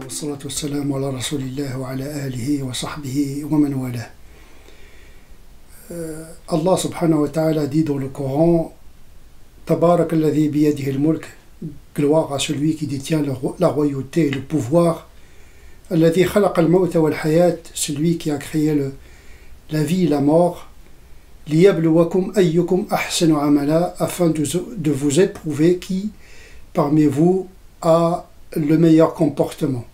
والصلاة والسلام على رسول الله وعلى آله وصحبه ومن والاه. Allah subhanahu wa ta'ala dit dans le Coran: Tabarak alladhi biyadihi al-mulk, gloire à celui qui détient la royauté et le pouvoir. Alladhi khalaqa al-mawta wal-hayat, celui qui a créé la vie et la mort. Liyabluwakum ayyukum ahsanu amala, afin de vous éprouver qui parmi vous a le meilleur comportement.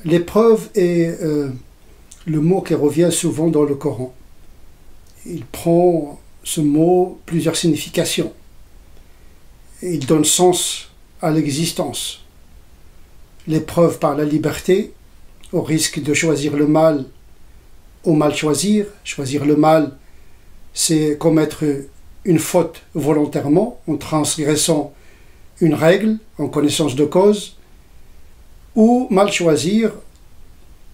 L'épreuve est le mot qui revient souvent dans le Coran. Il prend ce mot plusieurs significations. Il donne sens à l'existence. L'épreuve par la liberté, au risque de choisir le mal ou mal choisir. Choisir le mal, c'est commettre une faute volontairement, en transgressant une règle, en connaissance de cause, ou mal choisir,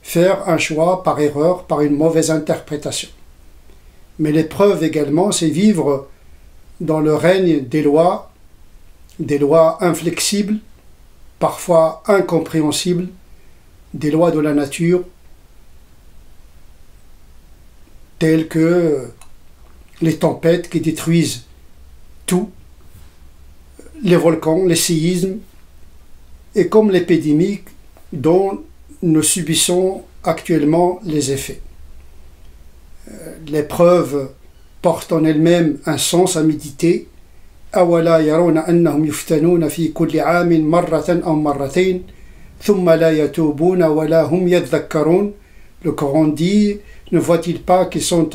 faire un choix par erreur, par une mauvaise interprétation. Mais l'épreuve également, c'est vivre dans le règne des lois inflexibles, parfois incompréhensibles, des lois de la nature, telles que les tempêtes qui détruisent tout, les volcans, les séismes, et comme l'épidémie dont nous subissons actuellement les effets. L'épreuve porte en elle-même un sens à méditer. أَوَلَا يَرَوْنَ أَنَّهُمْ يُفْتَنُونَ فِي كُلِّ عَامٍ مَرَّةً أَوْ مَرَّتَيْنِ ثُمَّ لَا يَتُوبُونَ وَلَا هُمْ يَذَّكَّرُونَ. Le Coran dit: ne voit-il pas qu'ils sont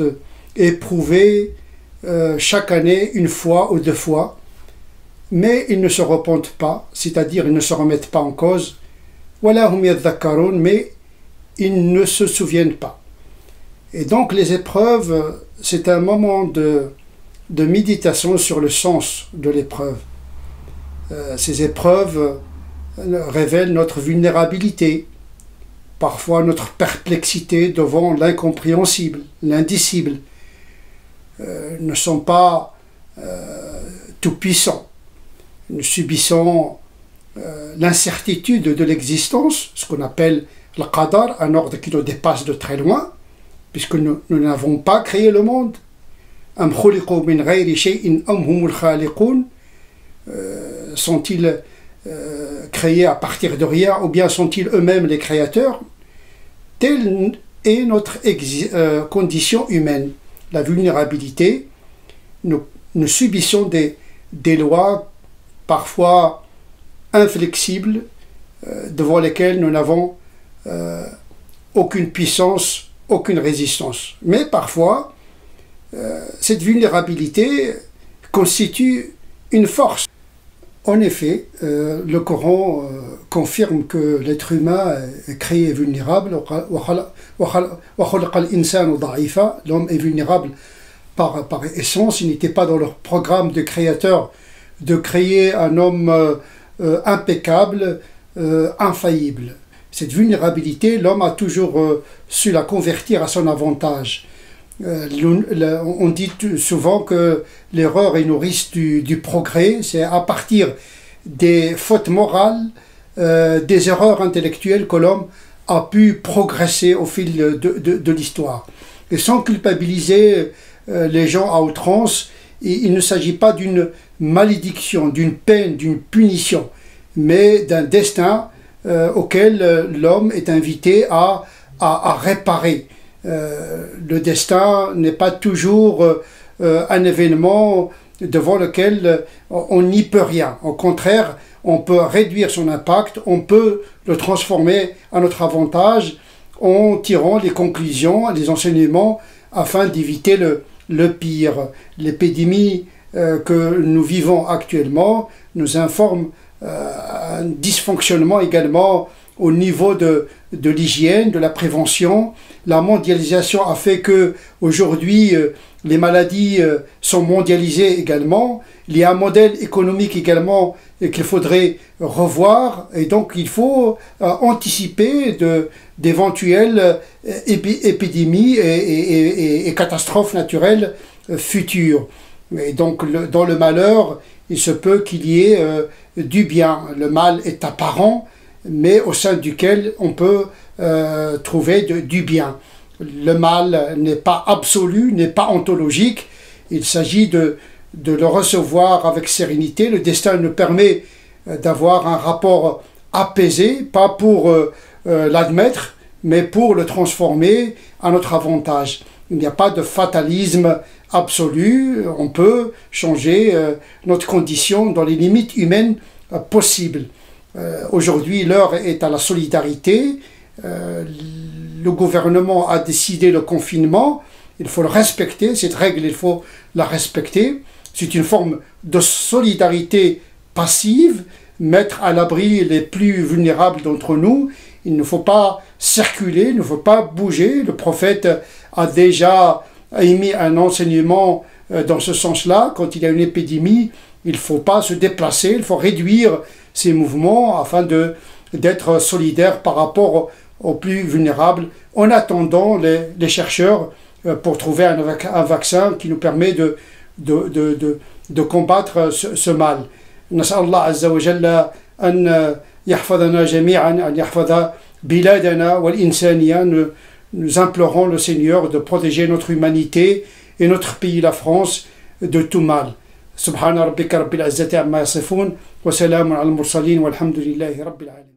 éprouvés chaque année une fois ou deux fois, mais ils ne se repentent pas, c'est-à-dire ils ne se remettent pas en cause. وَلَا هُمْ يَذَّكَّرُونَ, mais ils ne se souviennent pas. Et donc les épreuves, c'est un moment de méditation sur le sens de l'épreuve. Ces épreuves révèlent notre vulnérabilité, parfois notre perplexité devant l'incompréhensible, l'indicible. Nous ne sommes pas tout-puissants. Nous subissons l'incertitude de l'existence, ce qu'on appelle le qadar, un ordre qui nous dépasse de très loin, puisque nous n'avons pas créé le monde. Sont-ils créés à partir de rien, ou bien sont-ils eux-mêmes les créateurs? Telle est notre condition humaine, la vulnérabilité. Nous subissons des lois parfois inflexibles, devant lesquelles nous n'avons aucune puissance, aucune résistance. Mais parfois, cette vulnérabilité constitue une force. En effet, le Coran confirme que l'être humain est créé vulnérable. L'homme est vulnérable par essence. Il n'était pas dans leur programme de créateur de créer un homme impeccable, infaillible. Cette vulnérabilité, l'homme a toujours su la convertir à son avantage. On dit souvent que l'erreur est nourrice du progrès. C'est à partir des fautes morales, des erreurs intellectuelles que l'homme a pu progresser au fil de l'histoire. Et sans culpabiliser les gens à outrance, il ne s'agit pas d'une malédiction, d'une peine, d'une punition, mais d'un destin auquel l'homme est invité à réparer. Le destin n'est pas toujours un événement devant lequel on n'y peut rien. Au contraire, on peut réduire son impact, on peut le transformer à notre avantage en tirant les conclusions, les enseignements, afin d'éviter le pire. L'épidémie que nous vivons actuellement nous informe un dysfonctionnement également au niveau de l'hygiène, de la prévention. La mondialisation a fait que aujourd'hui les maladies sont mondialisées également. Il y a un modèle économique également qu'il faudrait revoir, et donc il faut anticiper d'éventuelles épidémies et catastrophes naturelles futures. Et donc dans le malheur, il se peut qu'il y ait du bien. Le mal est apparent, mais au sein duquel on peut trouver du bien. Le mal n'est pas absolu, n'est pas ontologique. Il s'agit de le recevoir avec sérénité. Le destin nous permet d'avoir un rapport apaisé, pas pour l'admettre, mais pour le transformer à notre avantage. Il n'y a pas de fatalisme absolu. On peut changer notre condition dans les limites humaines possibles. Aujourd'hui, l'heure est à la solidarité. Le gouvernement a décidé le confinement. Il faut le respecter. Cette règle, il faut la respecter. C'est une forme de solidarité passive, mettre à l'abri les plus vulnérables d'entre nous. Il ne faut pas circuler, il ne faut pas bouger. Le prophète a déjà émis un enseignement dans ce sens-là. Quand il y a une épidémie, il ne faut pas se déplacer, il faut réduire ses mouvements afin d'être solidaire par rapport aux plus vulnérables, en attendant les chercheurs pour trouver un vaccin qui nous permet de combattre ce mal. نسأل الله عز وجل أن يحفظنا جميعا أن يحفظ بلادنا والإنسانية. Nous implorons le Seigneur de protéger notre humanité et notre pays, la France, de tout mal. سبحان ربك رب العزة عما يصفون وسلام على المرسلين والحمد لله رب العالمين.